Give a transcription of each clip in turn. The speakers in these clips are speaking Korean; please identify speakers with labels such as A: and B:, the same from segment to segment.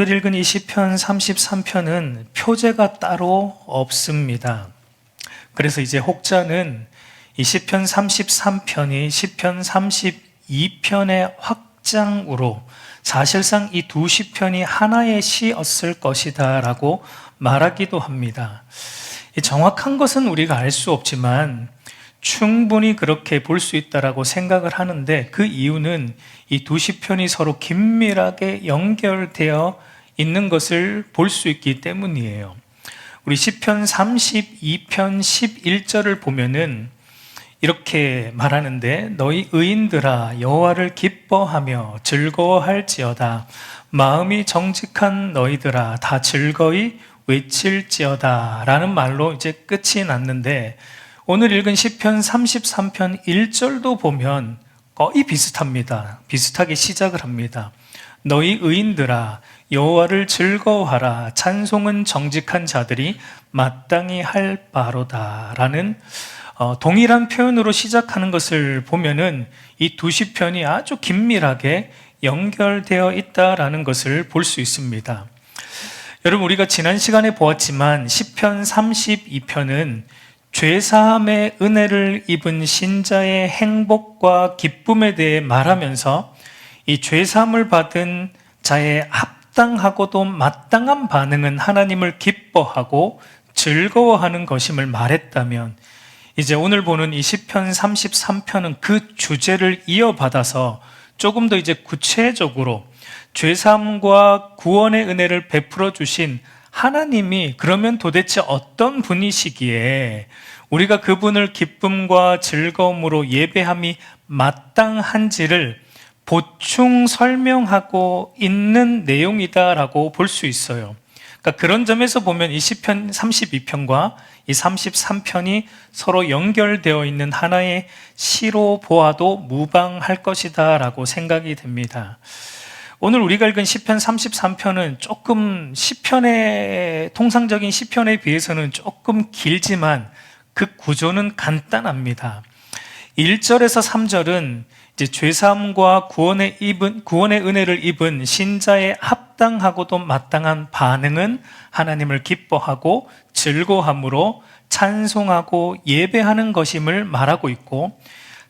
A: 오늘 읽은 이 시편 33편은 표제가 따로 없습니다. 그래서 이제 혹자는 이 시편 33편이 시편 32편의 확장으로 사실상 이 두 시편이 하나의 시였을 것이다 라고 말하기도 합니다. 정확한 것은 우리가 알 수 없지만 충분히 그렇게 볼 수 있다라고 생각을 하는데, 그 이유는 이 두 시편이 서로 긴밀하게 연결되어 있는 것을 볼 수 있기 때문이에요. 우리 시편 32편 11절을 보면은 이렇게 말하는데, 너희 의인들아 여호와를 기뻐하며 즐거워할지어다. 마음이 정직한 너희들아 다 즐거이 외칠지어다 라는 말로 이제 끝이 났는데, 오늘 읽은 시편 33편 1절도 보면 거의 비슷합니다. 비슷하게 시작을 합니다. 너희 의인들아 여호와를 즐거워하라. 찬송은 정직한 자들이 마땅히 할 바로다 라는 동일한 표현으로 시작하는 것을 보면은 이 두 시편이 아주 긴밀하게 연결되어 있다라는 것을 볼 수 있습니다. 여러분, 우리가 지난 시간에 보았지만 시편 32편은 죄사함의 은혜를 입은 신자의 행복과 기쁨에 대해 말하면서 이 죄사함을 받은 자의 합당하고도 마땅한 반응은 하나님을 기뻐하고 즐거워하는 것임을 말했다면, 이제 오늘 보는 이 시편 33편은 그 주제를 이어받아서 조금 더 이제 구체적으로 죄사함과 구원의 은혜를 베풀어 주신 하나님이 그러면 도대체 어떤 분이시기에 우리가 그분을 기쁨과 즐거움으로 예배함이 마땅한지를 보충 설명하고 있는 내용이다라고 볼 수 있어요. 그러니까 그런 점에서 보면 이 시편 32편과 이 33편이 서로 연결되어 있는 하나의 시로 보아도 무방할 것이다 라고 생각이 됩니다. 오늘 우리가 읽은 시편 33편은 조금 시편의 통상적인 시편에 비해서는 조금 길지만 그 구조는 간단합니다. 1절에서 3절은 이제 죄사함과 구원의 은혜를 입은 신자의 합당하고도 마땅한 반응은 하나님을 기뻐하고 즐거워함으로 찬송하고 예배하는 것임을 말하고 있고,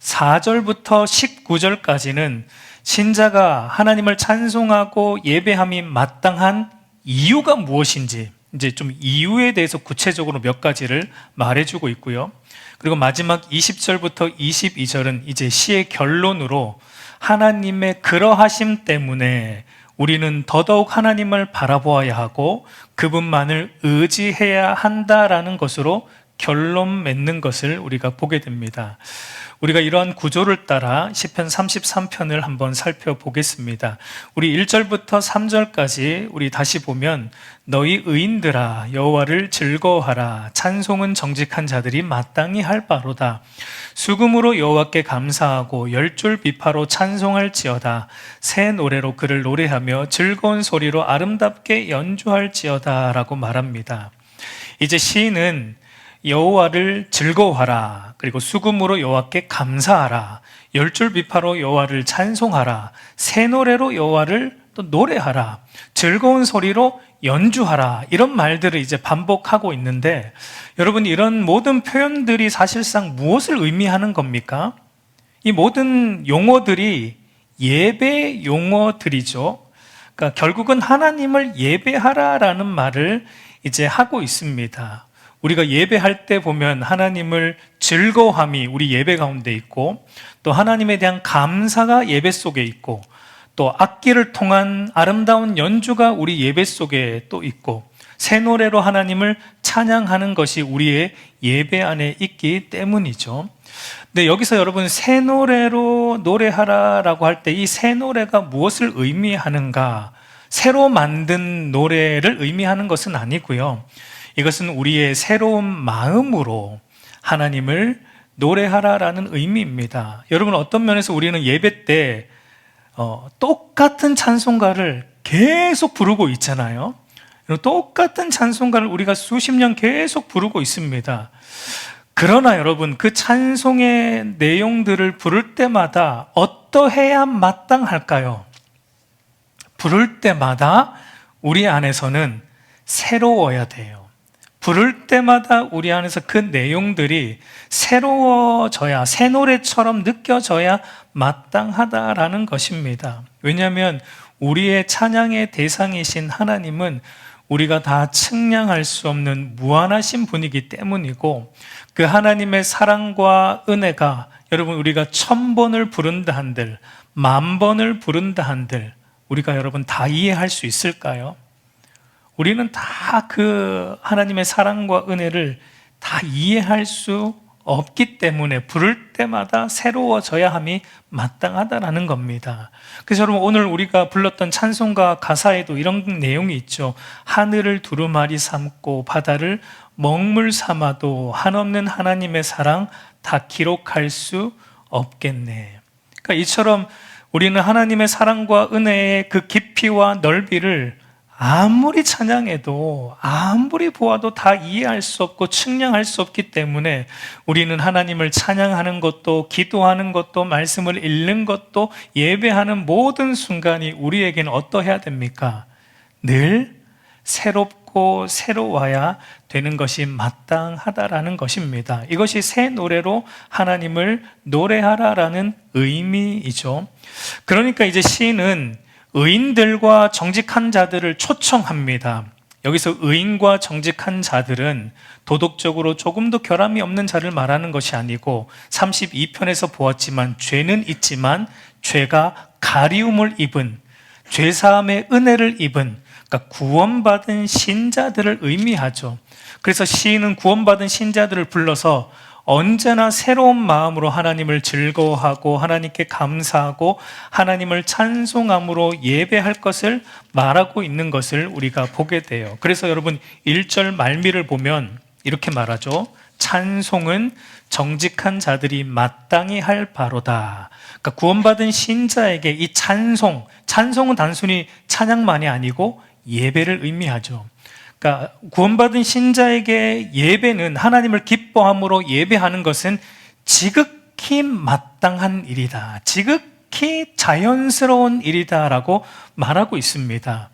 A: 4절부터 19절까지는 신자가 하나님을 찬송하고 예배함이 마땅한 이유가 무엇인지 이제 좀 이유에 대해서 구체적으로 몇 가지를 말해주고 있고요. 그리고 마지막 20절부터 22절은 이제 시의 결론으로 하나님의 그러하심 때문에 우리는 더더욱 하나님을 바라보아야 하고 그분만을 의지해야 한다라는 것으로 결론 맺는 것을 우리가 보게 됩니다. 우리가 이러한 구조를 따라 시편 33편을 한번 살펴보겠습니다. 우리 1절부터 3절까지 우리 다시 보면, 너희 의인들아 여호와를 즐거워하라. 찬송은 정직한 자들이 마땅히 할 바로다. 수금으로 여호와께 감사하고 열줄 비파로 찬송할지어다. 새 노래로 그를 노래하며 즐거운 소리로 아름답게 연주할지어다 라고 말합니다. 이제 시인은 여호와를 즐거워하라, 그리고 수금으로 여호와께 감사하라, 열줄 비파로 여호와를 찬송하라, 새 노래로 여호와를 또 노래하라, 즐거운 소리로 연주하라, 이런 말들을 이제 반복하고 있는데, 여러분, 이런 모든 표현들이 사실상 무엇을 의미하는 겁니까? 이 모든 용어들이 예배 용어들이죠. 그러니까 결국은 하나님을 예배하라라는 말을 이제 하고 있습니다. 우리가 예배할 때 보면 하나님을 즐거워함이 우리 예배 가운데 있고, 또 하나님에 대한 감사가 예배 속에 있고, 또 악기를 통한 아름다운 연주가 우리 예배 속에 또 있고, 새 노래로 하나님을 찬양하는 것이 우리의 예배 안에 있기 때문이죠. 근데 여기서 여러분, 새 노래로 노래하라라고 할 때 이 새 노래가 무엇을 의미하는가? 새로 만든 노래를 의미하는 것은 아니고요. 이것은 우리의 새로운 마음으로 하나님을 노래하라라는 의미입니다. 여러분, 어떤 면에서 우리는 예배 때 똑같은 찬송가를 계속 부르고 있잖아요. 똑같은 찬송가를 우리가 수십 년 계속 부르고 있습니다. 그러나 여러분, 그 찬송의 내용들을 부를 때마다 어떠해야 마땅할까요? 부를 때마다 우리 안에서는 새로워야 돼요. 부를 때마다 우리 안에서 그 내용들이 새로워져야, 새 노래처럼 느껴져야 마땅하다라는 것입니다. 왜냐하면 우리의 찬양의 대상이신 하나님은 우리가 다 측량할 수 없는 무한하신 분이기 때문이고, 그 하나님의 사랑과 은혜가 여러분 우리가 1000번을 부른다 한들, 10,000번을 부른다 한들 우리가 여러분 다 이해할 수 있을까요? 우리는 다 그 하나님의 사랑과 은혜를 다 이해할 수 없기 때문에 부를 때마다 새로워져야 함이 마땅하다라는 겁니다. 그래서 여러분 오늘 우리가 불렀던 찬송가 가사에도 이런 내용이 있죠. 하늘을 두루마리 삼고 바다를 먹물 삼아도 한없는 하나님의 사랑 다 기록할 수 없겠네. 그러니까 이처럼 우리는 하나님의 사랑과 은혜의 그 깊이와 넓이를 아무리 찬양해도 아무리 보아도 다 이해할 수 없고 측량할 수 없기 때문에 우리는 하나님을 찬양하는 것도, 기도하는 것도, 말씀을 읽는 것도, 예배하는 모든 순간이 우리에게는 어떠해야 됩니까? 늘 새롭고 새로워야 되는 것이 마땅하다라는 것입니다. 이것이 새 노래로 하나님을 노래하라라는 의미이죠. 그러니까 이제 시인은 의인들과 정직한 자들을 초청합니다. 여기서 의인과 정직한 자들은 도덕적으로 조금 더 결함이 없는 자를 말하는 것이 아니고 32편에서 보았지만 죄는 있지만 죄가 가리움을 입은, 죄사함의 은혜를 입은, 그러니까 구원받은 신자들을 의미하죠. 그래서 시인은 구원받은 신자들을 불러서 언제나 새로운 마음으로 하나님을 즐거워하고 하나님께 감사하고 하나님을 찬송함으로 예배할 것을 말하고 있는 것을 우리가 보게 돼요. 그래서 여러분 1절 말미를 보면 이렇게 말하죠. 찬송은 정직한 자들이 마땅히 할 바로다. 그러니까 구원받은 신자에게 이 찬송은 단순히 찬양만이 아니고 예배를 의미하죠. 그러니까 구원받은 신자에게 예배는, 하나님을 기뻐함으로 예배하는 것은 지극히 마땅한 일이다, 지극히 자연스러운 일이다라고 말하고 있습니다.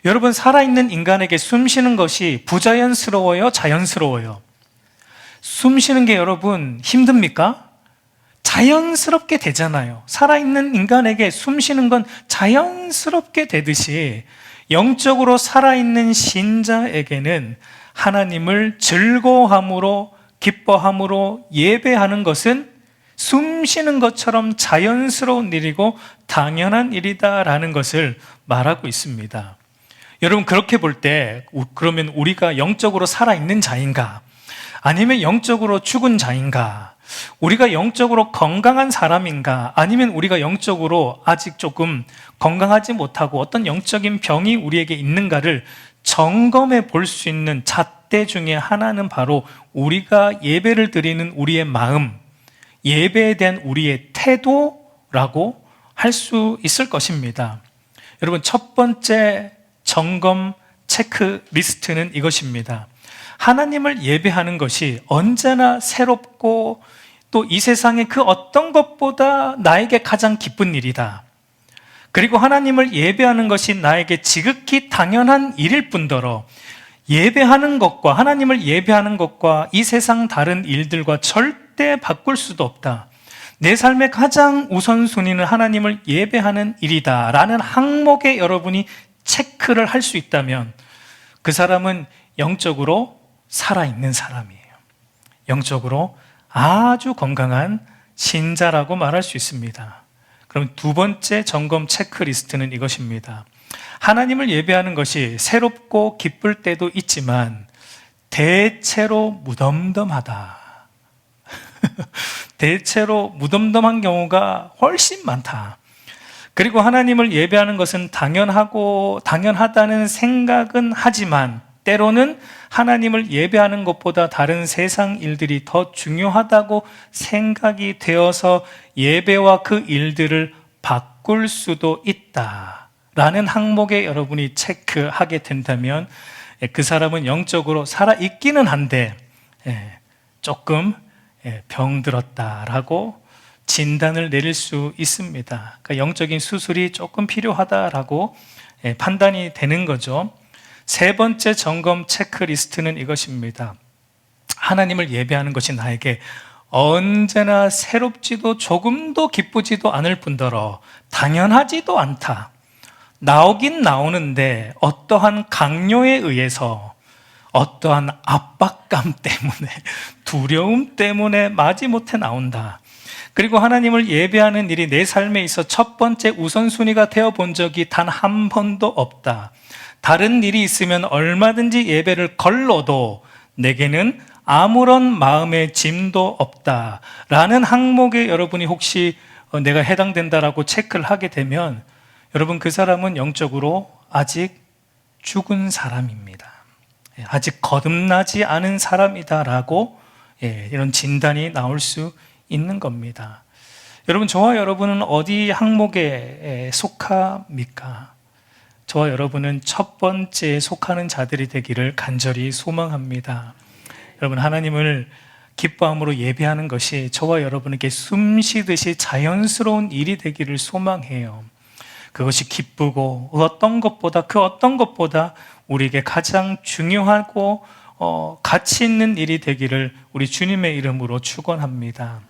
A: 여러분, 살아있는 인간에게 숨 쉬는 것이 부자연스러워요, 자연스러워요? 숨 쉬는 게 여러분 힘듭니까? 자연스럽게 되잖아요. 살아있는 인간에게 숨 쉬는 건 자연스럽게 되듯이 영적으로 살아있는 신자에게는 하나님을 즐거워함으로, 기뻐함으로 예배하는 것은 숨 쉬는 것처럼 자연스러운 일이고 당연한 일이다라는 것을 말하고 있습니다. 여러분, 그렇게 볼 때 그러면 우리가 영적으로 살아있는 자인가? 아니면 영적으로 죽은 자인가? 우리가 영적으로 건강한 사람인가? 아니면 우리가 영적으로 아직 조금 건강하지 못하고 어떤 영적인 병이 우리에게 있는가를 점검해 볼 수 있는 잣대 중에 하나는 바로 우리가 예배를 드리는 우리의 마음, 예배에 대한 우리의 태도라고 할 수 있을 것입니다. 여러분, 첫 번째 점검 체크리스트는 이것입니다. 하나님을 예배하는 것이 언제나 새롭고 또 이 세상의 그 어떤 것보다 나에게 가장 기쁜 일이다. 그리고 하나님을 예배하는 것이 나에게 지극히 당연한 일일 뿐더러 예배하는 것과, 하나님을 예배하는 것과 이 세상 다른 일들과 절대 바꿀 수도 없다. 내 삶의 가장 우선순위는 하나님을 예배하는 일이다 라는 항목에 여러분이 체크를 할 수 있다면 그 사람은 영적으로 살아있는 사람이에요. 영적으로 아주 건강한 신자라고 말할 수 있습니다. 그럼 두 번째 점검 체크리스트는 이것입니다. 하나님을 예배하는 것이 새롭고 기쁠 때도 있지만 대체로 무덤덤하다. 대체로 무덤덤한 경우가 훨씬 많다. 그리고 하나님을 예배하는 것은 당연하다는 생각은 하지만 때로는 하나님을 예배하는 것보다 다른 세상 일들이 더 중요하다고 생각이 되어서 예배와 그 일들을 바꿀 수도 있다라는 항목에 여러분이 체크하게 된다면 그 사람은 영적으로 살아있기는 한데 조금 병들었다라고 진단을 내릴 수 있습니다. 그러니까 영적인 수술이 조금 필요하다라고 판단이 되는 거죠. 세 번째 점검 체크리스트는 이것입니다. 하나님을 예배하는 것이 나에게 언제나 새롭지도 조금도 기쁘지도 않을 뿐더러 당연하지도 않다. 나오긴 나오는데 어떠한 강요에 의해서, 어떠한 압박감 때문에, 두려움 때문에 마지못해 나온다. 그리고 하나님을 예배하는 일이 내 삶에 있어 첫 번째 우선순위가 되어본 적이 단 한 번도 없다. 다른 일이 있으면 얼마든지 예배를 걸러도 내게는 아무런 마음의 짐도 없다 라는 항목에 여러분이 혹시 내가 해당된다라고 체크를 하게 되면 여러분, 그 사람은 영적으로 아직 죽은 사람입니다. 아직 거듭나지 않은 사람이다라고 이런 진단이 나올 수 있는 겁니다. 여러분, 저와 여러분은 어디 항목에 속합니까? 저와 여러분은 첫 번째에 속하는 자들이 되기를 간절히 소망합니다. 여러분, 하나님을 기뻐함으로 예배하는 것이 저와 여러분에게 숨쉬듯이 자연스러운 일이 되기를 소망해요. 그것이 기쁘고 그 어떤 것보다 우리에게 가장 중요하고 가치 있는 일이 되기를 우리 주님의 이름으로 축원합니다.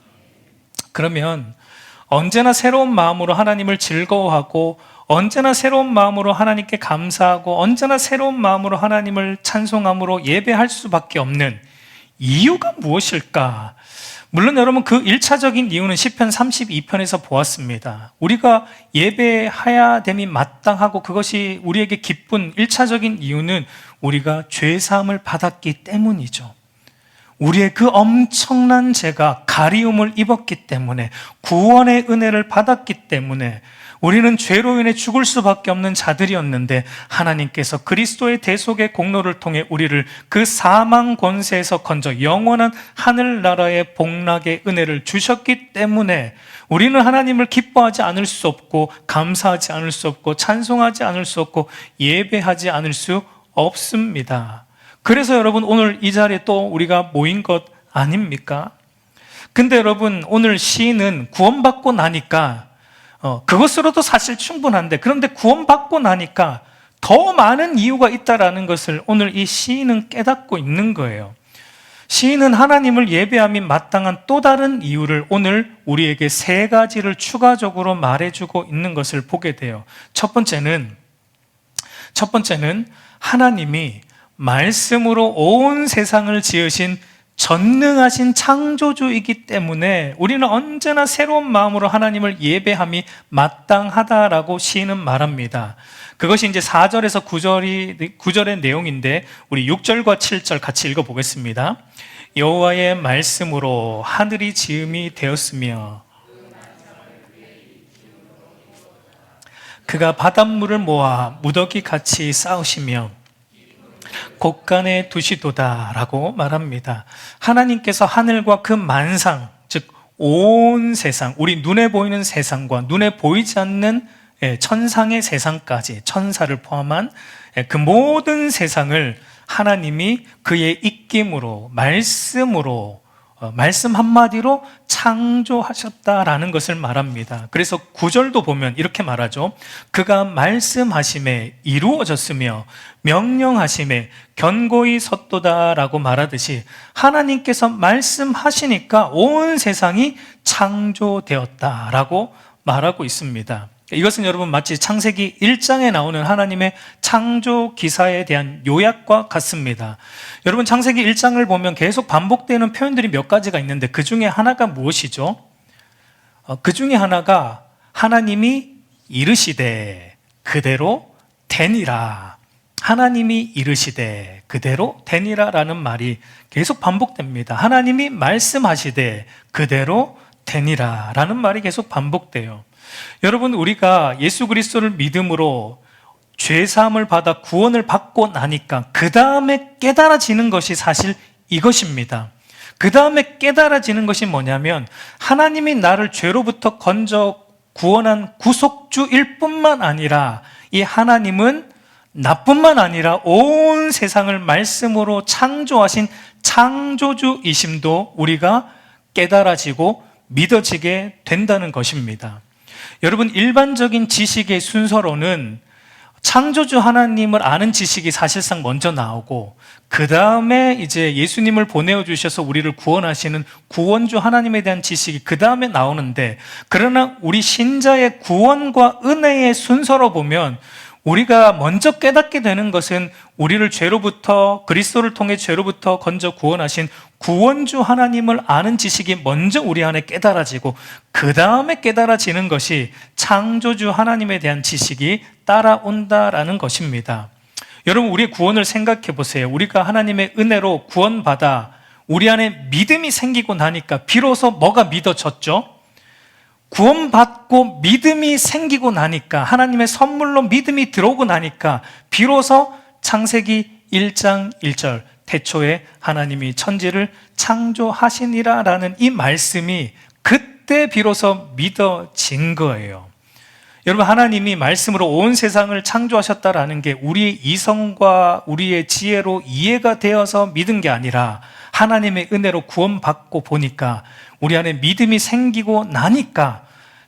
A: 그러면 언제나 새로운 마음으로 하나님을 즐거워하고, 언제나 새로운 마음으로 하나님께 감사하고, 언제나 새로운 마음으로 하나님을 찬송함으로 예배할 수밖에 없는 이유가 무엇일까? 물론 여러분, 그 1차적인 이유는 시편 32편에서 보았습니다. 우리가 예배해야 됨이 마땅하고 그것이 우리에게 기쁜 1차적인 이유는 우리가 죄사함을 받았기 때문이죠. 우리의 그 엄청난 죄가 가리움을 입었기 때문에, 구원의 은혜를 받았기 때문에 우리는 죄로 인해 죽을 수밖에 없는 자들이었는데 하나님께서 그리스도의 대속의 공로를 통해 우리를 그 사망 권세에서 건져 영원한 하늘나라의 복락의 은혜를 주셨기 때문에 우리는 하나님을 기뻐하지 않을 수 없고, 감사하지 않을 수 없고, 찬송하지 않을 수 없고, 예배하지 않을 수 없습니다. 그래서 여러분, 오늘 이 자리에 또 우리가 모인 것 아닙니까? 근데 여러분, 오늘 시인은 구원받고 나니까 그것으로도 사실 충분한데, 그런데 구원받고 나니까 더 많은 이유가 있다라는 것을 오늘 이 시인은 깨닫고 있는 거예요. 시인은 하나님을 예배함이 마땅한 또 다른 이유를 오늘 우리에게 세 가지를 추가적으로 말해주고 있는 것을 보게 돼요. 첫 번째는 하나님이 말씀으로 온 세상을 지으신 전능하신 창조주이기 때문에 우리는 언제나 새로운 마음으로 하나님을 예배함이 마땅하다라고 시인은 말합니다. 그것이 이제 4절에서 9절의 내용인데 우리 6절과 7절 같이 읽어보겠습니다. 여호와의 말씀으로 하늘이 지음이 되었으며 그가 바닷물을 모아 무더기 같이 쌓으시며 곳간에 두시도다 라고 말합니다. 하나님께서 하늘과 그 만상, 즉 온 세상, 우리 눈에 보이는 세상과 눈에 보이지 않는 천상의 세상까지, 천사를 포함한 그 모든 세상을 하나님이 그의 입김으로, 말씀 한마디로 창조하셨다라는 것을 말합니다. 그래서 9절도 보면 이렇게 말하죠. 그가 말씀하심에 이루어졌으며 명령하심에 견고히 섰도다라고 말하듯이 하나님께서 말씀하시니까 온 세상이 창조되었다라고 말하고 있습니다. 이것은 여러분 마치 창세기 1장에 나오는 하나님의 창조 기사에 대한 요약과 같습니다. 여러분, 창세기 1장을 보면 계속 반복되는 표현들이 몇 가지가 있는데 그 중에 하나가 무엇이죠? 그 중에 하나가 하나님이 이르시되 그대로 되니라. 하나님이 이르시되 그대로 되니라 라는 말이 계속 반복됩니다. 하나님이 말씀하시되 그대로 되니라 라는 말이 계속 반복돼요. 여러분, 우리가 예수 그리스도를 믿음으로 죄사함을 받아 구원을 받고 나니까 그 다음에 깨달아지는 것이 사실 이것입니다. 그 다음에 깨달아지는 것이 뭐냐면 하나님이 나를 죄로부터 건져 구원한 구속주일 뿐만 아니라 이 하나님은 나뿐만 아니라 온 세상을 말씀으로 창조하신 창조주이심도 우리가 깨달아지고 믿어지게 된다는 것입니다. 여러분, 일반적인 지식의 순서로는 창조주 하나님을 아는 지식이 사실상 먼저 나오고, 그 다음에 이제 예수님을 보내주셔서 우리를 구원하시는 구원주 하나님에 대한 지식이 그 다음에 나오는데, 그러나 우리 신자의 구원과 은혜의 순서로 보면 우리가 먼저 깨닫게 되는 것은 우리를 죄로부터, 그리스도를 통해 죄로부터 건져 구원하신 구원주 하나님을 아는 지식이 먼저 우리 안에 깨달아지고, 그 다음에 깨달아지는 것이 창조주 하나님에 대한 지식이 따라온다라는 것입니다. 여러분, 우리의 구원을 생각해 보세요. 우리가 하나님의 은혜로 구원받아 우리 안에 믿음이 생기고 나니까 비로소 뭐가 믿어졌죠? 구원받고 믿음이 생기고 나니까, 하나님의 선물로 믿음이 들어오고 나니까 비로소 창세기 1장 1절 태초에 하나님이 천지를 창조하시니라라는 이 말씀이 그때 비로소 믿어진 거예요. 여러분, 하나님이 말씀으로 온 세상을 창조하셨다라는 게 우리의 이성과 우리의 지혜로 이해가 되어서 믿은 게 아니라 하나님의 은혜로 구원받고 보니까, 우리 안에 믿음이 생기고 나니까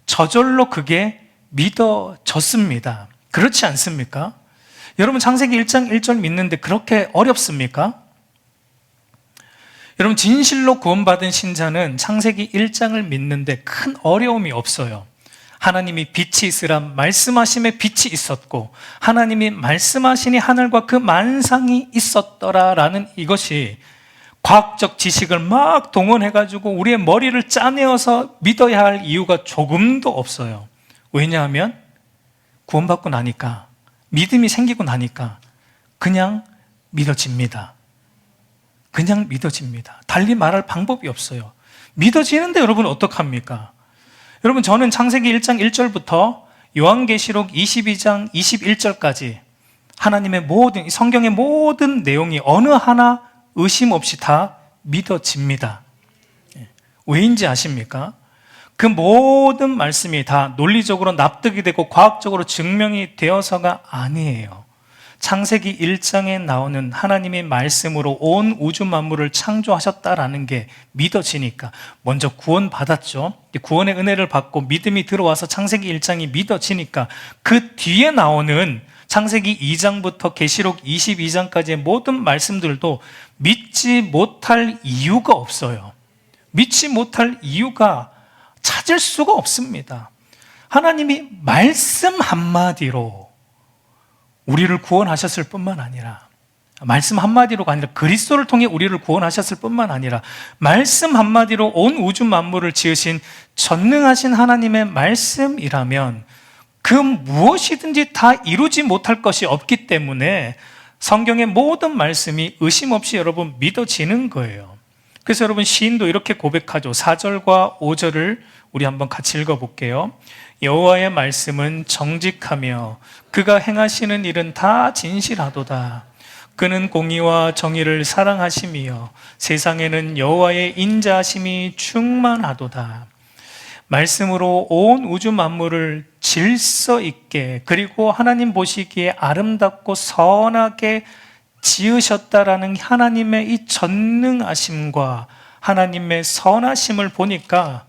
A: 저절로 그게 믿어졌습니다. 그렇지 않습니까? 여러분, 창세기 1장 1절 믿는데 그렇게 어렵습니까? 여러분, 진실로 구원받은 신자는 창세기 1장을 믿는데 큰 어려움이 없어요. 하나님이 빛이 있으라 말씀하심에 빛이 있었고, 하나님이 말씀하시니 하늘과 그 만상이 있었더라라는 이것이 과학적 지식을 막 동원해가지고 우리의 머리를 짜내어서 믿어야 할 이유가 조금도 없어요. 왜냐하면 구원받고 나니까, 믿음이 생기고 나니까 그냥 믿어집니다. 그냥 믿어집니다. 달리 말할 방법이 없어요. 믿어지는데 여러분 어떡합니까? 여러분, 저는 창세기 1장 1절부터 요한계시록 22장 21절까지 하나님의 모든, 성경의 모든 내용이 어느 하나 의심 없이 다 믿어집니다. 왜인지 아십니까? 그 모든 말씀이 다 논리적으로 납득이 되고 과학적으로 증명이 되어서가 아니에요. 창세기 1장에 나오는 하나님의 말씀으로 온 우주 만물을 창조하셨다라는 게 믿어지니까, 먼저 구원받았죠. 구원의 은혜를 받고 믿음이 들어와서 창세기 1장이 믿어지니까 그 뒤에 나오는 창세기 2장부터 계시록 22장까지의 모든 말씀들도 믿지 못할 이유가 없어요. 믿지 못할 이유가 찾을 수가 없습니다. 하나님이 말씀 한마디로 우리를 구원하셨을 뿐만 아니라, 말씀 한마디로가 아니라 그리스도를 통해 우리를 구원하셨을 뿐만 아니라, 말씀 한마디로 온 우주 만물을 지으신 전능하신 하나님의 말씀이라면 그 무엇이든지 다 이루지 못할 것이 없기 때문에 성경의 모든 말씀이 의심 없이 여러분 믿어지는 거예요. 그래서 여러분, 시인도 이렇게 고백하죠. 4절과 5절을 우리 한번 같이 읽어볼게요. 여호와의 말씀은 정직하며 그가 행하시는 일은 다 진실하도다. 그는 공의와 정의를 사랑하시며 세상에는 여호와의 인자하심이 충만하도다. 말씀으로 온 우주 만물을 질서 있게, 그리고 하나님 보시기에 아름답고 선하게 지으셨다라는 하나님의 이 전능하심과 하나님의 선하심을 보니까,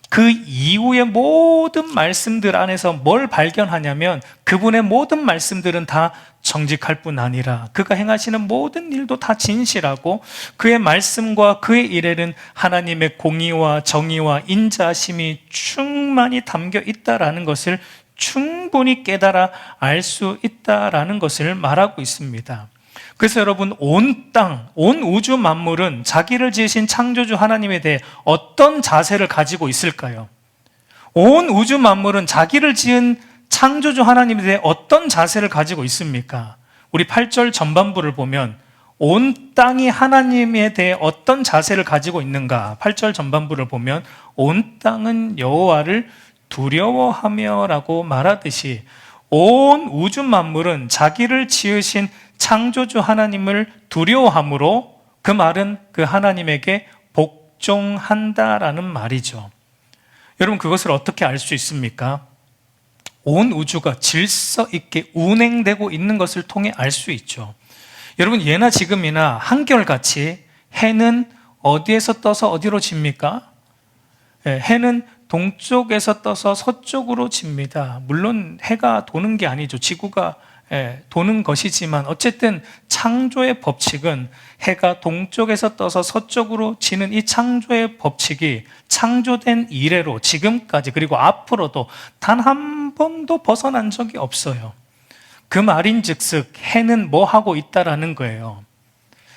A: 그 이후의 모든 말씀들 안에서 뭘 발견하냐면, 그분의 모든 말씀들은 다 정직할 뿐 아니라 그가 행하시는 모든 일도 다 진실하고, 그의 말씀과 그의 일에는 하나님의 공의와 정의와 인자심이 충만히 담겨 있다라는 것을 충분히 깨달아 알 수 있다라는 것을 말하고 있습니다. 그래서 여러분, 온 땅, 온 우주 만물은 자기를 지으신 창조주 하나님에 대해 어떤 자세를 가지고 있을까요? 온 우주 만물은 자기를 지은 창조주 하나님에 대해 어떤 자세를 가지고 있습니까? 우리 8절 전반부를 보면 온 땅이 하나님에 대해 어떤 자세를 가지고 있는가? 8절 전반부를 보면 온 땅은 여호와를 두려워하며 라고 말하듯이, 온 우주 만물은 자기를 지으신 창조주 하나님을 두려워함으로, 그 말은 그 하나님에게 복종한다라는 말이죠. 여러분, 그것을 어떻게 알 수 있습니까? 온 우주가 질서 있게 운행되고 있는 것을 통해 알 수 있죠. 여러분, 예나 지금이나 한결같이 해는 어디에서 떠서 어디로 집니까? 해는 동쪽에서 떠서 서쪽으로 집니다. 물론 해가 도는 게 아니죠. 지구가 도는 것이지만 어쨌든 창조의 법칙은 해가 동쪽에서 떠서 서쪽으로 지는 이 창조의 법칙이 창조된 이래로 지금까지 그리고 앞으로도 단 한 번도 벗어난 적이 없어요. 그 말인즉슨 해는 뭐 하고 있다라는 거예요.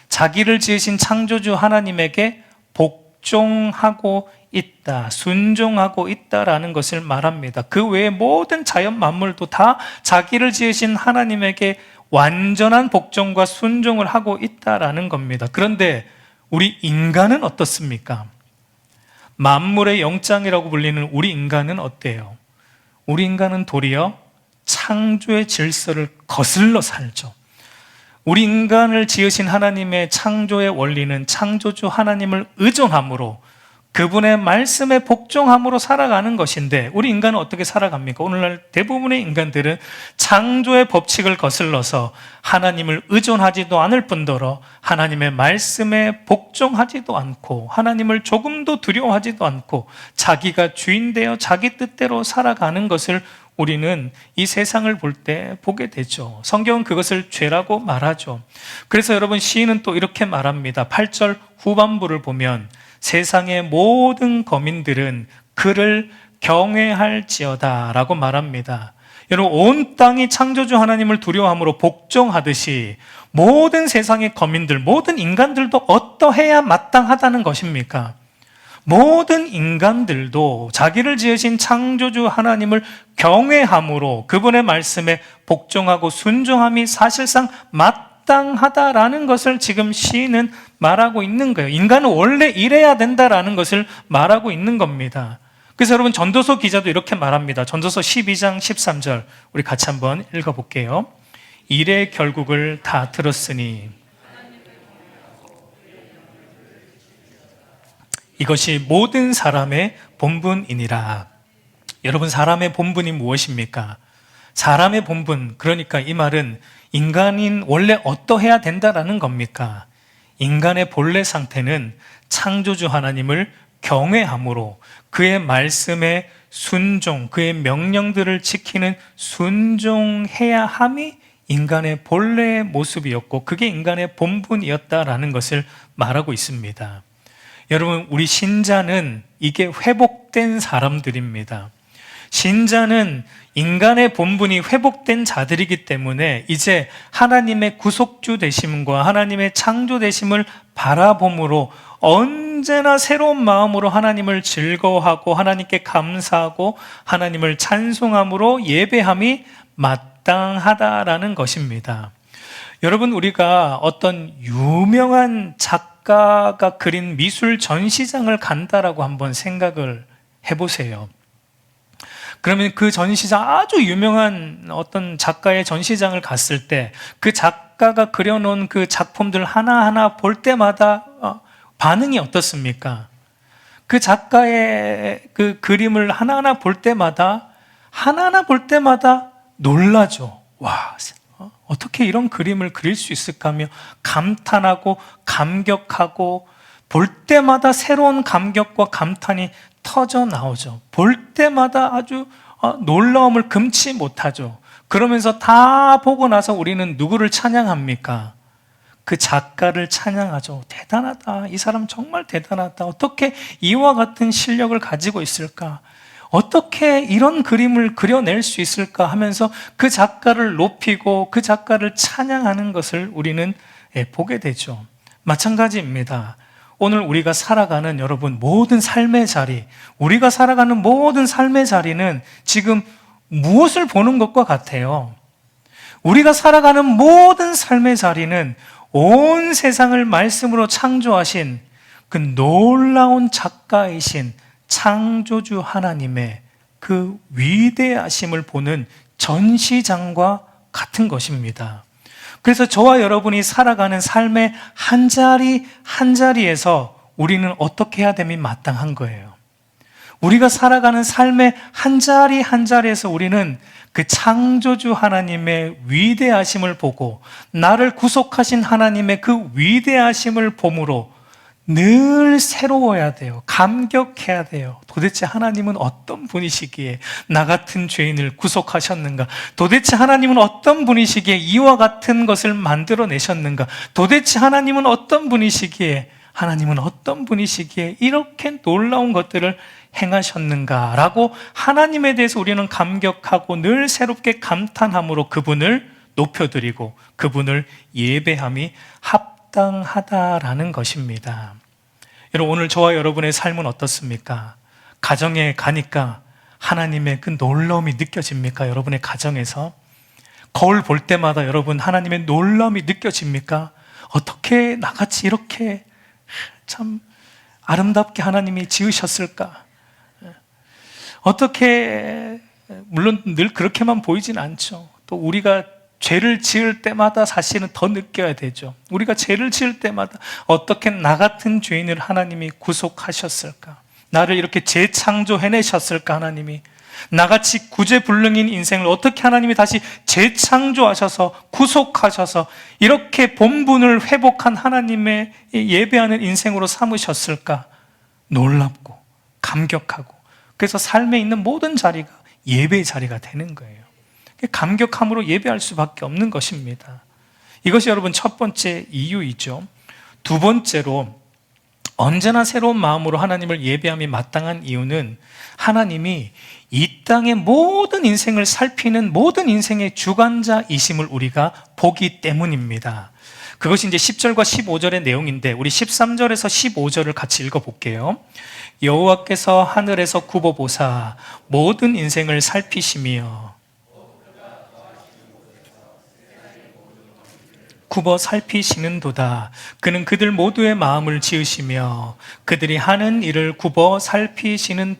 A: 자기를 지으신 창조주 하나님에게 복종하고 있다, 순종하고 있다라는 것을 말합니다. 그 외에 모든 자연 만물도 다 자기를 지으신 하나님에게 완전한 복종과 순종을 하고 있다라는 겁니다. 그런데 우리 인간은 어떻습니까? 만물의 영장이라고 불리는 우리 인간은 어때요? 우리 인간은 도리어 창조의 질서를 거슬러 살죠. 우리 인간을 지으신 하나님의 창조의 원리는 창조주 하나님을 의존함으로 그분의 말씀에 복종함으로 살아가는 것인데 우리 인간은 어떻게 살아갑니까? 오늘날 대부분의 인간들은 창조의 법칙을 거슬러서 하나님을 의존하지도 않을 뿐더러 하나님의 말씀에 복종하지도 않고 하나님을 조금도 두려워하지도 않고 자기가 주인 되어 자기 뜻대로 살아가는 것을 우리는 이 세상을 볼 때 보게 되죠. 성경은 그것을 죄라고 말하죠. 그래서 여러분 시인은 또 이렇게 말합니다. 8절 후반부를 보면 세상의 모든 거민들은 그를 경외할지어다 라고 말합니다. 여러분 온 땅이 창조주 하나님을 두려워함으로 복종하듯이 모든 세상의 거민들, 모든 인간들도 어떠해야 마땅하다는 것입니까? 모든 인간들도 자기를 지으신 창조주 하나님을 경외함으로 그분의 말씀에 복종하고 순종함이 사실상 마땅하다라는 것을 지금 시인은 말하고 있는 거예요. 인간은 원래 이래야 된다라는 것을 말하고 있는 겁니다. 그래서 여러분 전도서 기자도 이렇게 말합니다. 전도서 12장 13절 우리 같이 한번 읽어볼게요. 일의 결국을 다 들었으니 이것이 모든 사람의 본분이니라. 여러분 사람의 본분이 무엇입니까? 사람의 본분, 그러니까 이 말은 인간인 원래 어떠해야 된다라는 겁니까? 인간의 본래 상태는 창조주 하나님을 경외함으로 그의 말씀에 순종, 그의 명령들을 지키는 순종해야 함이 인간의 본래의 모습이었고 그게 인간의 본분이었다라는 것을 말하고 있습니다. 여러분 우리 신자는 이게 회복된 사람들입니다. 신자는 인간의 본분이 회복된 자들이기 때문에 이제 하나님의 구속주 되심과 하나님의 창조 되심을 바라봄으로 언제나 새로운 마음으로 하나님을 즐거워하고 하나님께 감사하고 하나님을 찬송함으로 예배함이 마땅하다라는 것입니다. 여러분 우리가 어떤 유명한 작가가 그린 미술 전시장을 간다라고 한번 생각을 해보세요. 그러면 그 전시장, 아주 유명한 어떤 작가의 전시장을 갔을 때 그 작가가 그려놓은 그 작품들 하나하나 볼 때마다 반응이 어떻습니까? 그 작가의 그 그림을 하나하나 볼 때마다 놀라죠. 와, 어떻게 이런 그림을 그릴 수 있을까 하며 감탄하고 감격하고 볼 때마다 새로운 감격과 감탄이 터져 나오죠. 볼 때마다 아주 놀라움을 금치 못하죠. 그러면서 다 보고 나서 우리는 누구를 찬양합니까? 그 작가를 찬양하죠. 대단하다. 이 사람 정말 대단하다. 어떻게 이와 같은 실력을 가지고 있을까? 어떻게 이런 그림을 그려낼 수 있을까 하면서 그 작가를 높이고 그 작가를 찬양하는 것을 우리는 보게 되죠. 마찬가지입니다. 오늘 우리가 살아가는 여러분 모든 삶의 자리, 우리가 살아가는 모든 삶의 자리는 지금 무엇을 보는 것과 같아요? 우리가 살아가는 모든 삶의 자리는 온 세상을 말씀으로 창조하신 그 놀라운 작가이신 창조주 하나님의 그 위대하심을 보는 전시장과 같은 것입니다. 그래서 저와 여러분이 살아가는 삶의 한 자리 한 자리에서 우리는 어떻게 해야 됨이 마땅한 거예요. 우리가 살아가는 삶의 한 자리 한 자리에서 우리는 그 창조주 하나님의 위대하심을 보고 나를 구속하신 하나님의 그 위대하심을 보므로 늘 새로워야 돼요. 감격해야 돼요. 도대체 하나님은 어떤 분이시기에 나 같은 죄인을 구속하셨는가? 도대체 하나님은 어떤 분이시기에 이와 같은 것을 만들어내셨는가? 도대체 하나님은 어떤 분이시기에 이렇게 놀라운 것들을 행하셨는가라고 하나님에 대해서 우리는 감격하고 늘 새롭게 감탄함으로 그분을 높여드리고 그분을 예배함이 합당하다라는 것입니다. 여러분, 오늘 저와 여러분의 삶은 어떻습니까? 가정에 가니까 하나님의 그 놀라움이 느껴집니까? 여러분의 가정에서 거울 볼 때마다 여러분 하나님의 놀라움이 느껴집니까? 어떻게 나같이 이렇게 참 아름답게 하나님이 지으셨을까? 어떻게, 물론 늘 그렇게만 보이진 않죠. 또 우리가 죄를 지을 때마다 사실은 더 느껴야 되죠. 우리가 죄를 지을 때마다 어떻게 나 같은 죄인을 하나님이 구속하셨을까? 나를 이렇게 재창조해내셨을까? 하나님이 나같이 구제불능인 인생을 어떻게 하나님이 다시 재창조하셔서 구속하셔서 이렇게 본분을 회복한 하나님의 예배하는 인생으로 삼으셨을까? 놀랍고 감격하고, 그래서 삶에 있는 모든 자리가 예배의 자리가 되는 거예요. 감격함으로 예배할 수밖에 없는 것입니다. 이것이 여러분 첫 번째 이유이죠. 두 번째로 언제나 새로운 마음으로 하나님을 예배함이 마땅한 이유는 하나님이 이 땅의 모든 인생을 살피는 모든 인생의 주관자이심을 우리가 보기 때문입니다. 그것이 이제 10절과 15절의 내용인데 우리 13절에서 15절을 같이 읽어볼게요. 여호와께서 하늘에서 굽어보사 모든 인생을 살피시며 굽어 살피시는도다. 그는 그들 모두의 마음을 지으시며 그들이 하는 일을 굽어 살피시는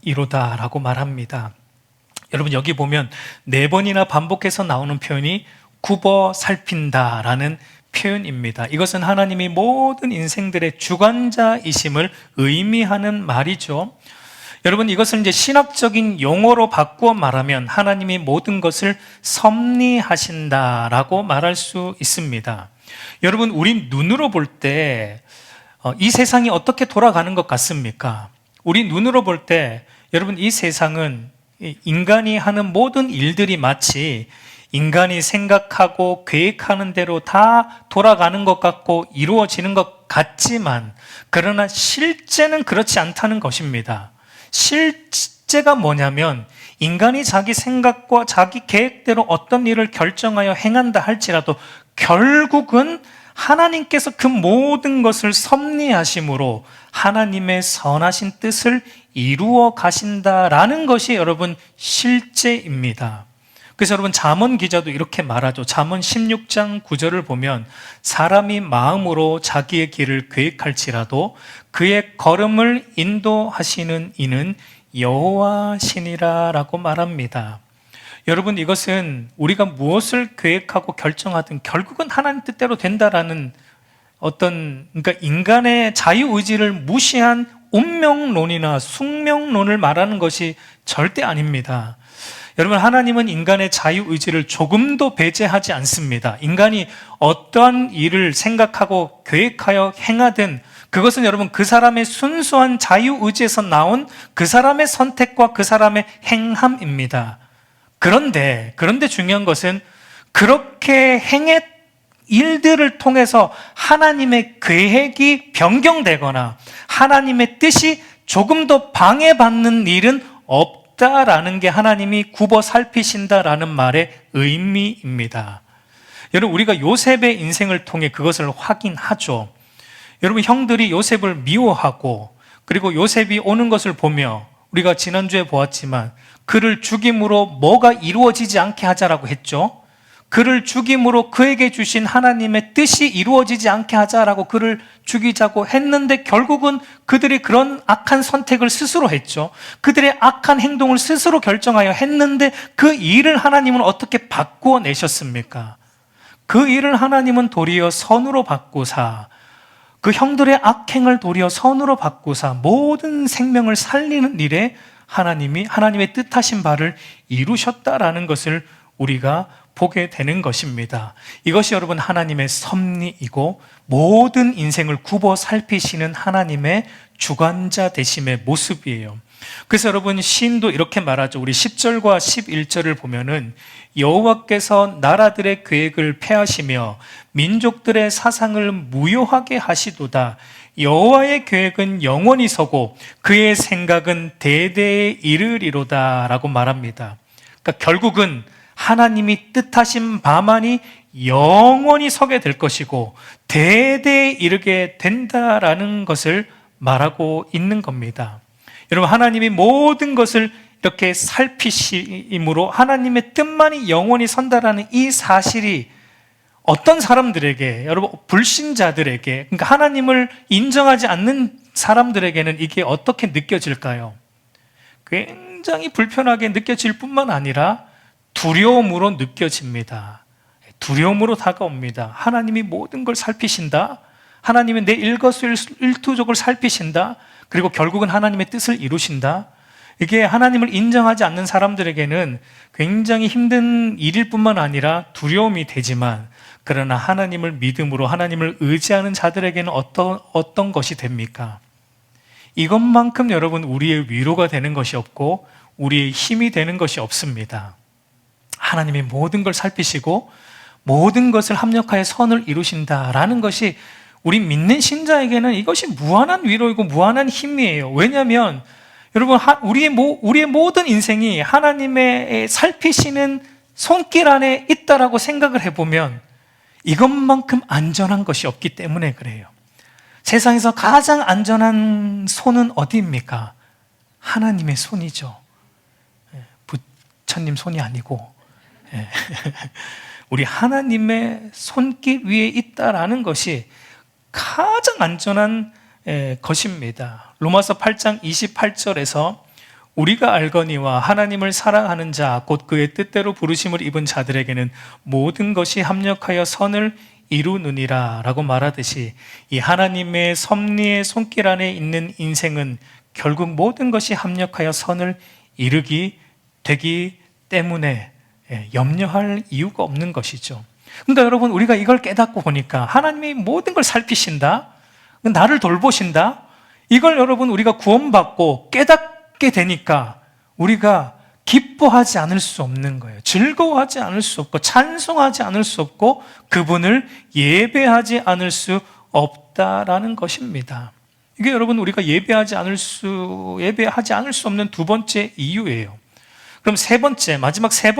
A: 이로다 라고 말합니다. 여러분, 여기 보면 4번이나 반복해서 나오는 표현이 굽어 살핀다라는 표현입니다. 이것은 하나님이 모든 인생들의 주관자이심을 의미하는 말이죠. 여러분, 이것을 이제 신학적인 용어로 바꾸어 말하면 하나님이 모든 것을 섭리하신다라고 말할 수 있습니다. 여러분, 우리 눈으로 볼 때 이 세상이 어떻게 돌아가는 것 같습니까? 우리 눈으로 볼 때 여러분, 이 세상은 인간이 하는 모든 일들이 마치 인간이 생각하고 계획하는 대로 다 돌아가는 것 같고 이루어지는 것 같지만, 그러나 실제는 그렇지 않다는 것입니다. 실제가 뭐냐면 인간이 자기 생각과 자기 계획대로 어떤 일을 결정하여 행한다 할지라도 결국은 하나님께서 그 모든 것을 섭리하심으로 하나님의 선하신 뜻을 이루어 가신다라는 것이 여러분 실제입니다. 그래서 여러분, 잠언 기자도 이렇게 말하죠. 잠언 16장 9절을 보면 사람이 마음으로 자기의 길을 계획할지라도 그의 걸음을 인도하시는 이는 여호와시니라 라고 말합니다. 여러분, 이것은 우리가 무엇을 계획하고 결정하든 결국은 하나님 뜻대로 된다라는 그러니까 인간의 자유의지를 무시한 운명론이나 숙명론을 말하는 것이 절대 아닙니다. 여러분, 하나님은 인간의 자유의지를 조금도 배제하지 않습니다. 인간이 어떠한 일을 생각하고 계획하여 행하든 그것은 여러분 그 사람의 순수한 자유의지에서 나온 그 사람의 선택과 그 사람의 행함입니다. 그런데 중요한 것은 그렇게 행했 일들을 통해서 하나님의 계획이 변경되거나 하나님의 뜻이 조금 더 방해받는 일은 없다라는 게 하나님이 굽어 살피신다라는 말의 의미입니다. 여러분, 우리가 요셉의 인생을 통해 그것을 확인하죠. 여러분, 형들이 요셉을 미워하고 그리고 요셉이 오는 것을 보며 우리가 지난주에 보았지만 그를 죽임으로 뭐가 이루어지지 않게 하자라고 했죠. 그를 죽임으로 그에게 주신 하나님의 뜻이 이루어지지 않게 하자라고 그를 죽이자고 했는데 결국은 그들이 그런 악한 선택을 스스로 했죠. 그들의 악한 행동을 스스로 결정하여 했는데 그 일을 하나님은 어떻게 바꾸어 내셨습니까? 그 일을 하나님은 도리어 선으로 바꾸사, 그 형들의 악행을 도리어 선으로 바꾸사 모든 생명을 살리는 일에 하나님의 뜻하신 바를 이루셨다라는 것을 우리가 보게 되는 것입니다. 이것이 여러분 하나님의 섭리이고 모든 인생을 굽어 살피시는 하나님의 주관자 되심의 모습이에요. 그래서 여러분 시인도 이렇게 말하죠. 우리 10절과 11절을 보면은 여호와께서 나라들의 계획을 폐하시며 민족들의 사상을 무효하게 하시도다. 여호와의 계획은 영원히 서고 그의 생각은 대대에 이르리로다 라고 말합니다. 그러니까 결국은 하나님이 뜻하신 바만이 영원히 서게 될 것이고 대대에 이르게 된다라는 것을 말하고 있는 겁니다. 여러분 하나님이 모든 것을 이렇게 살피심으로 하나님의 뜻만이 영원히 선다라는 이 사실이 어떤 사람들에게, 여러분 불신자들에게, 그러니까 하나님을 인정하지 않는 사람들에게는 이게 어떻게 느껴질까요? 굉장히 불편하게 느껴질 뿐만 아니라 두려움으로 느껴집니다. 두려움으로 다가옵니다. 하나님이 모든 걸 살피신다. 하나님은 내 일거수일투족을 살피신다. 그리고 결국은 하나님의 뜻을 이루신다. 이게 하나님을 인정하지 않는 사람들에게는 굉장히 힘든 일일 뿐만 아니라 두려움이 되지만, 그러나 하나님을 믿음으로 하나님을 의지하는 자들에게는 어떤 것이 됩니까? 이것만큼 여러분 우리의 위로가 되는 것이 없고 우리의 힘이 되는 것이 없습니다. 하나님이 모든 걸 살피시고 모든 것을 합력하여 선을 이루신다라는 것이 우리 믿는 신자에게는 이것이 무한한 위로이고 무한한 힘이에요. 왜냐하면 여러분 우리의 모든 인생이 하나님의 살피시는 손길 안에 있다라고 생각을 해보면 이것만큼 안전한 것이 없기 때문에 그래요. 세상에서 가장 안전한 손은 어디입니까? 하나님의 손이죠. 부처님 손이 아니고 우리 하나님의 손길 위에 있다라는 것이 가장 안전한 것입니다. 로마서 8장 28절에서 우리가 알거니와 하나님을 사랑하는 자 곧 그의 뜻대로 부르심을 입은 자들에게는 모든 것이 합력하여 선을 이루느니라 라고 말하듯이 이 하나님의 섭리의 손길 안에 있는 인생은 결국 모든 것이 합력하여 선을 되기 때문에 염려할 이유가 없는 것이죠. 그러니까 여러분 우리가 이걸 깨닫고 보니까 하나님이 모든 걸 살피신다, 나를 돌보신다, 이걸 여러분 우리가 구원받고 깨닫게 되니까 우리가 기뻐하지 않을 수 없는 거예요. 즐거워하지 않을 수 없고 찬송하지 않을 수 없고 그분을 예배하지 않을 수 없다라는 것입니다. 이게 여러분 우리가 예배하지 않을 수 없는 두 번째 이유예요. 그럼 마지막 세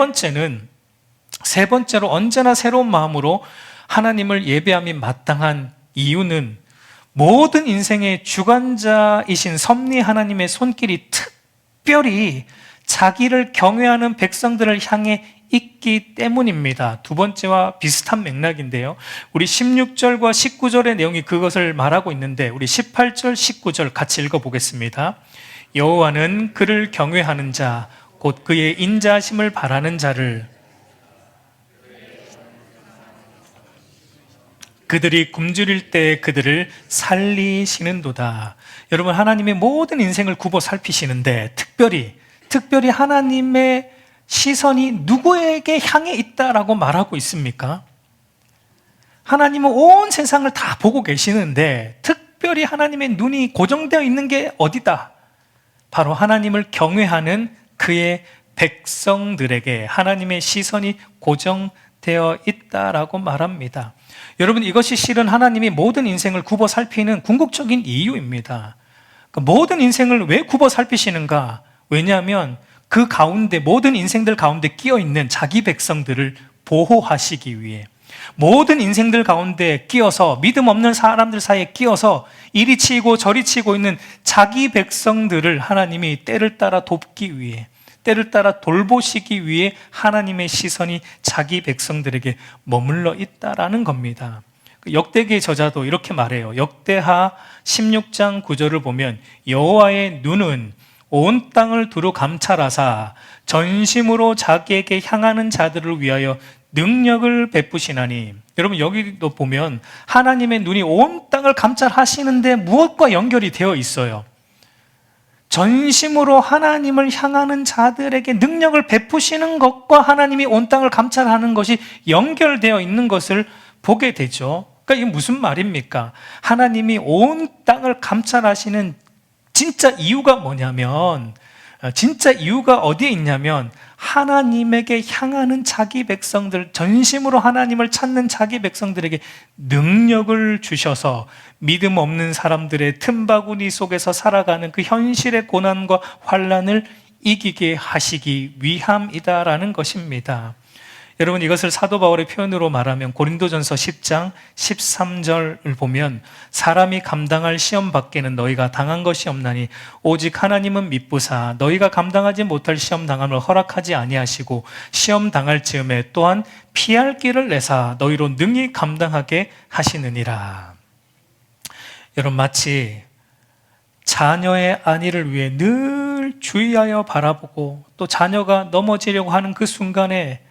A: 번째로 언제나 새로운 마음으로 하나님을 예배함이 마땅한 이유는 모든 인생의 주관자이신 섭리 하나님의 손길이 특별히 자기를 경외하는 백성들을 향해 있기 때문입니다. 두 번째와 비슷한 맥락인데요. 우리 16절과 19절의 내용이 그것을 말하고 있는데 우리 18절, 19절 같이 읽어보겠습니다. 여호와는 그를 경외하는 자, 곧 그의 인자하심을 바라는 자를 그들이 굶주릴 때 그들을 살리시는도다. 여러분 하나님의 모든 인생을 굽어 살피시는데 특별히 하나님의 시선이 누구에게 향해 있다라고 말하고 있습니까? 하나님은 온 세상을 다 보고 계시는데 특별히 하나님의 눈이 고정되어 있는 게 어디다? 바로 하나님을 경외하는 그의 백성들에게 하나님의 시선이 고정되어 있다라고 말합니다. 여러분 이것이 실은 하나님이 모든 인생을 굽어 살피는 궁극적인 이유입니다. 모든 인생을 왜 굽어 살피시는가? 왜냐하면 그 가운데 모든 인생들 가운데 끼어있는 자기 백성들을 보호하시기 위해, 모든 인생들 가운데 끼어서 믿음 없는 사람들 사이에 끼어서 이리 치고 저리 치고 있는 자기 백성들을 하나님이 때를 따라 돕기 위해, 때를 따라 돌보시기 위해 하나님의 시선이 자기 백성들에게 머물러 있다라는 겁니다. 역대기의 저자도 이렇게 말해요. 역대하 16장 9절을 보면 여호와의 눈은 온 땅을 두루 감찰하사 전심으로 자기에게 향하는 자들을 위하여 능력을 베푸시나니. 여러분 여기도 보면 하나님의 눈이 온 땅을 감찰하시는데 무엇과 연결이 되어 있어요? 전심으로 하나님을 향하는 자들에게 능력을 베푸시는 것과 하나님이 온 땅을 감찰하는 것이 연결되어 있는 것을 보게 되죠. 그러니까 이게 무슨 말입니까? 하나님이 온 땅을 감찰하시는 진짜 이유가 뭐냐면, 진짜 이유가 어디에 있냐면, 하나님에게 향하는 자기 백성들, 전심으로 하나님을 찾는 자기 백성들에게 능력을 주셔서 믿음 없는 사람들의 틈바구니 속에서 살아가는 그 현실의 고난과 환난을 이기게 하시기 위함이다라는 것입니다. 여러분, 이것을 사도 바울의 표현으로 말하면 고린도전서 10장 13절을 보면, 사람이 감당할 시험 밖에는 너희가 당한 것이 없나니 오직 하나님은 미쁘사 너희가 감당하지 못할 시험 당함을 허락하지 아니하시고 시험 당할 즈음에 또한 피할 길을 내사 너희로 능히 감당하게 하시느니라. 여러분, 마치 자녀의 안위를 위해 늘 주의하여 바라보고 또 자녀가 넘어지려고 하는 그 순간에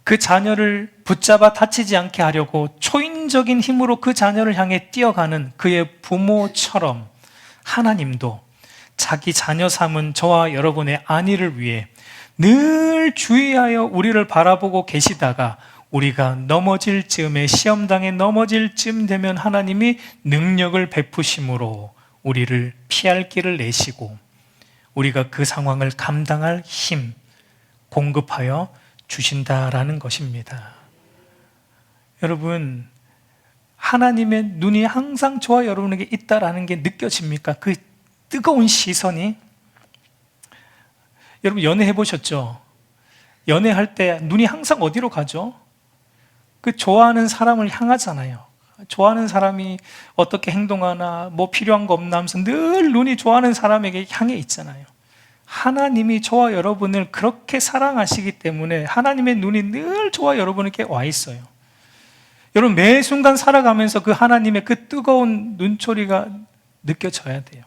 A: 그 자녀를 붙잡아 다치지 않게 하려고 초인적인 힘으로 그 자녀를 향해 뛰어가는 그의 부모처럼, 하나님도 자기 자녀 삼은 저와 여러분의 안위를 위해 늘 주의하여 우리를 바라보고 계시다가 우리가 넘어질 즈음에, 시험당에 넘어질 즈음 되면 하나님이 능력을 베푸심으로 우리를 피할 길을 내시고 우리가 그 상황을 감당할 힘 공급하여 주신다라는 것입니다. 여러분, 하나님의 눈이 항상 저와 여러분에게 있다라는 게 느껴집니까? 그 뜨거운 시선이. 여러분, 연애해 보셨죠? 연애할 때 눈이 항상 어디로 가죠? 그 좋아하는 사람을 향하잖아요. 좋아하는 사람이 어떻게 행동하나, 뭐 필요한 거 없나 하면서 늘 눈이 좋아하는 사람에게 향해 있잖아요. 하나님이 저와 여러분을 그렇게 사랑하시기 때문에 하나님의 눈이 늘 저와 여러분에게 와 있어요. 여러분, 매 순간 살아가면서 그 하나님의 그 뜨거운 눈초리가 느껴져야 돼요.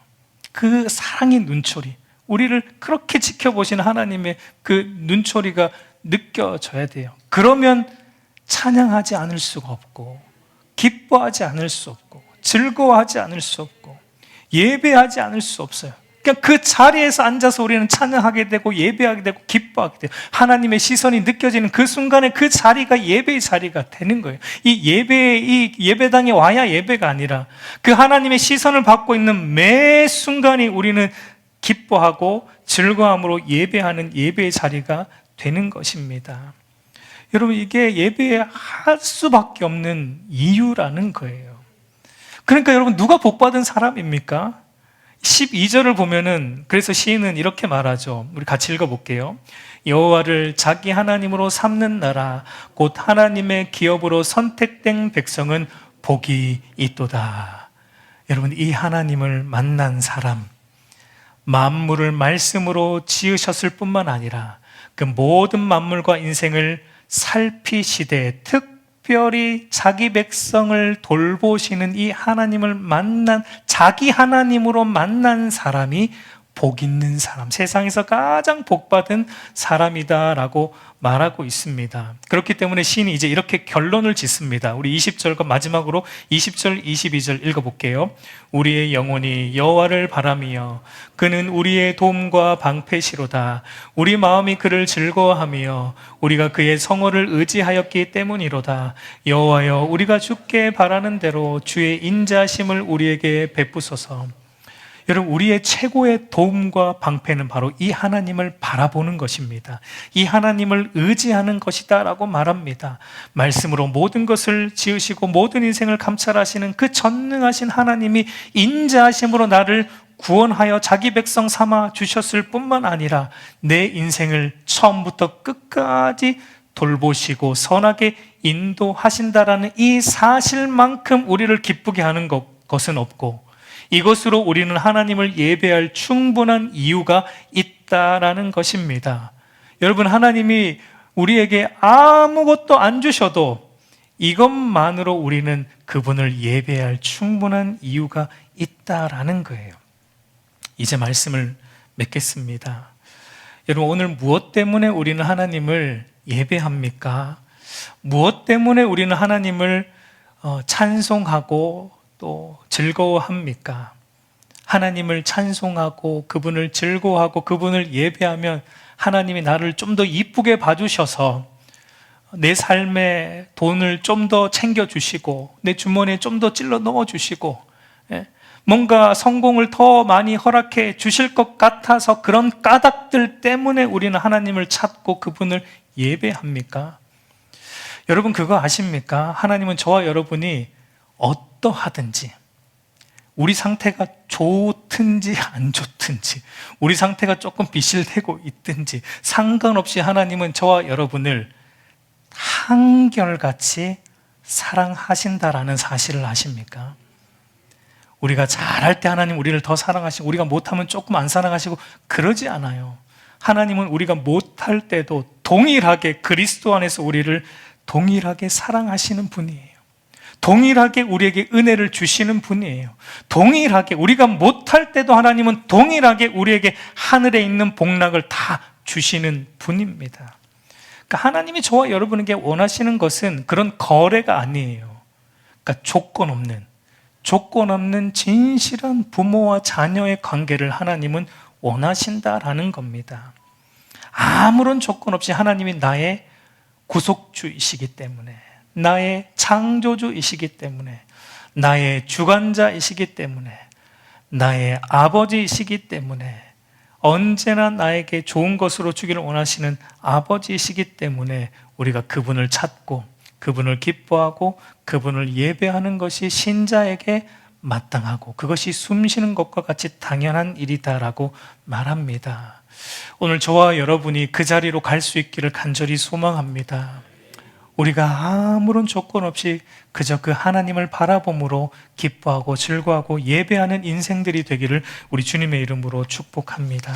A: 그 사랑의 눈초리, 우리를 그렇게 지켜보시는 하나님의 그 눈초리가 느껴져야 돼요. 그러면 찬양하지 않을 수가 없고, 기뻐하지 않을 수 없고, 즐거워하지 않을 수 없고, 예배하지 않을 수 없어요. 그러니까 그 자리에서 앉아서 우리는 찬양하게 되고 예배하게 되고 기뻐하게 돼요. 하나님의 시선이 느껴지는 그 순간에 그 자리가 예배의 자리가 되는 거예요. 이 예배당에 와야 예배가 아니라 그 하나님의 시선을 받고 있는 매 순간이 우리는 기뻐하고 즐거움으로 예배하는 예배의 자리가 되는 것입니다. 여러분, 이게 예배할 수밖에 없는 이유라는 거예요. 그러니까 여러분, 누가 복받은 사람입니까? 12절을 보면은, 그래서 시인은 이렇게 말하죠. 우리 같이 읽어볼게요. 여호와를 자기 하나님으로 삼는 나라 곧 하나님의 기업으로 선택된 백성은 복이 있도다. 여러분, 이 하나님을 만난 사람, 만물을 말씀으로 지으셨을 뿐만 아니라 그 모든 만물과 인생을 살피시되 특별히 자기 백성을 돌보시는 이 하나님을 만난, 자기 하나님으로 만난 사람이 복 있는 사람, 세상에서 가장 복받은 사람이다라고 말하고 있습니다. 그렇기 때문에 시인이 이제 이렇게 결론을 짓습니다. 우리 20절과 마지막으로 20절, 22절 읽어볼게요. 우리의 영혼이 여호와를 바라며 그는 우리의 도움과 방패시로다. 우리 마음이 그를 즐거워하며 우리가 그의 성호를 의지하였기 때문이로다. 여호와여, 우리가 주께 바라는 대로 주의 인자심을 우리에게 베푸소서. 여러분, 우리의 최고의 도움과 방패는 바로 이 하나님을 바라보는 것입니다. 이 하나님을 의지하는 것이다 라고 말합니다. 말씀으로 모든 것을 지으시고 모든 인생을 감찰하시는 그 전능하신 하나님이 인자하심으로 나를 구원하여 자기 백성 삼아 주셨을 뿐만 아니라 내 인생을 처음부터 끝까지 돌보시고 선하게 인도하신다라는 이 사실만큼 우리를 기쁘게 하는 것은 없고, 이것으로 우리는 하나님을 예배할 충분한 이유가 있다라는 것입니다. 여러분, 하나님이 우리에게 아무것도 안 주셔도 이것만으로 우리는 그분을 예배할 충분한 이유가 있다라는 거예요. 이제 말씀을 맺겠습니다. 여러분, 오늘 무엇 때문에 우리는 하나님을 예배합니까? 무엇 때문에 우리는 하나님을 찬송하고 또 즐거워합니까? 하나님을 찬송하고 그분을 즐거워하고 그분을 예배하면 하나님이 나를 좀 더 이쁘게 봐주셔서 내 삶에 돈을 좀 더 챙겨주시고 내 주머니에 좀 더 찔러 넣어주시고 뭔가 성공을 더 많이 허락해 주실 것 같아서 그런 까닭들 때문에 우리는 하나님을 찾고 그분을 예배합니까? 여러분 그거 아십니까? 하나님은 저와 여러분이 어떠하든지 우리 상태가 좋든지 안 좋든지 우리 상태가 조금 비실대고 있든지 상관없이 하나님은 저와 여러분을 한결같이 사랑하신다라는 사실을 아십니까? 우리가 잘할 때 하나님 우리를 더 사랑하시고 우리가 못하면 조금 안 사랑하시고 그러지 않아요. 하나님은 우리가 못할 때도 동일하게 그리스도 안에서 우리를 동일하게 사랑하시는 분이에요. 동일하게 우리에게 은혜를 주시는 분이에요. 동일하게 우리가 못할 때도 하나님은 동일하게 우리에게 하늘에 있는 복락을 다 주시는 분입니다. 그러니까 하나님이 저와 여러분에게 원하시는 것은 그런 거래가 아니에요. 그러니까 조건 없는 진실한 부모와 자녀의 관계를 하나님은 원하신다라는 겁니다. 아무런 조건 없이 하나님이 나의 구속주이시기 때문에, 나의 창조주이시기 때문에, 나의 주관자이시기 때문에, 나의 아버지이시기 때문에, 언제나 나에게 좋은 것으로 주기를 원하시는 아버지이시기 때문에 우리가 그분을 찾고 그분을 기뻐하고 그분을 예배하는 것이 신자에게 마땅하고 그것이 숨쉬는 것과 같이 당연한 일이다라고 말합니다. 오늘 저와 여러분이 그 자리로 갈 수 있기를 간절히 소망합니다. 우리가 아무런 조건 없이 그저 그 하나님을 바라봄으로 기뻐하고 즐거워하고 예배하는 인생들이 되기를 우리 주님의 이름으로 축복합니다.